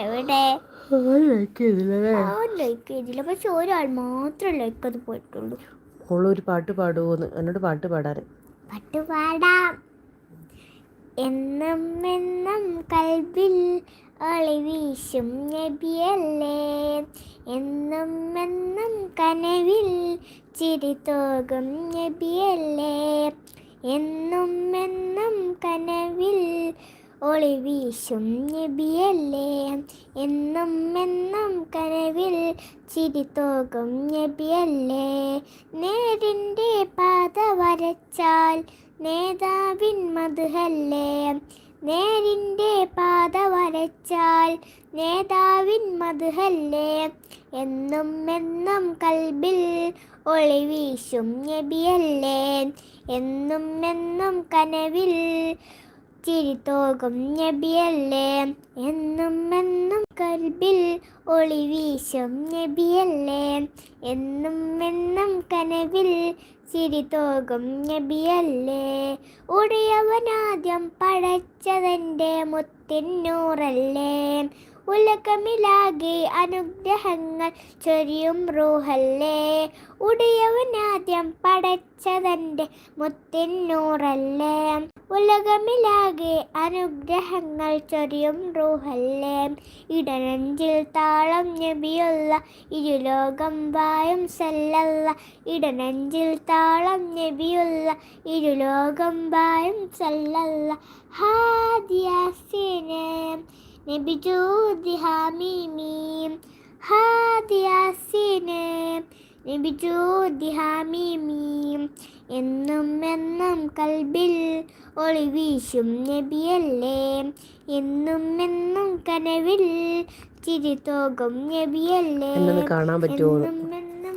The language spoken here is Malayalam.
എവിടെ ലൈക്ക് ചെയ്തില്ലേ? ലൈക്ക് ചെയ്തില്ല, പക്ഷെ ഒരാൾ മാത്രം ലൈക്ക് അത് പോയിട്ടുള്ളൂ. ഓളൊരു പാട്ട് പാടുമോന്ന് എന്നോട് പാട്ട് പാടാൻ. പാട്ട് പാടാം. എന്നും എന്നും കൽബിൽ ഒളിവീശും നബിയല്ലേ, എന്നും എന്നും കനവിൽ ചിരിതോകും നബിയല്ലേ, എന്നും എന്നും കനവിൽ ഒളിവീശും നബിയല്ലേ, എന്നും എന്നും കനവിൽ ചിരിതോകും നബിയല്ലേ. നേരിൻ്റെ പാത വരച്ചാൽ നേതാവിൻ മദ്ഹല്ലേ, നേരിൻ്റെ പാത വരച്ചാൽ നേതാവിൻ മദ്ഹല്ലേ, എന്നും എന്നും കൽബിൽ ഒളിവീശും നബിയല്ലേ, എന്നും എന്നും കനവിൽ ചിരിതോകും നബിയല്ലേ, എന്നും എന്നും കൽബിൽ ഒളിവീശും നബിയല്ലേ, എന്നും എന്നും കനവിൽ ചിരിതോകും നബിയല്ലേ. ഉടയവനാദ്യം പടച്ചതെൻ്റെ മുത്തിന്നൂറല്ലേ, ഉലകമിലാകെ അനുഗ്രഹങ്ങൾ ചൊരിയും റൂഹല്ലേ, ഉടയവനാദ്യം പടച്ചതെൻ്റെ മുത്തിന്നൂറല്ലേ, ഉലകമിലാകെ അനുഗ്രഹങ്ങൾ ചൊരിയും റൂഹല്ലേ. ഇടനെഞ്ചിൽ താളം നബിയുള്ള ഇരുലോകം വായും സല്ലല്ല, ഇടനെഞ്ചിൽ താളം നബിയുള്ള ഇരുലോകം വായും സല്ലല്ല. ഹാദിയാസിനെ നബി ജൂദി ഹാമീമീം, ഹാദിയാസിനെ നബി ജൂദി ഹാമീമീം, എന്നും എന്നും കൽബിൽ ഒളിവീശും നബിയല്ലേ, എന്നും എന്നും കനവിൽ ചിരിതോകും നബിയല്ലേ, കാണാൻ പറ്റുമോ? എന്നും എന്നും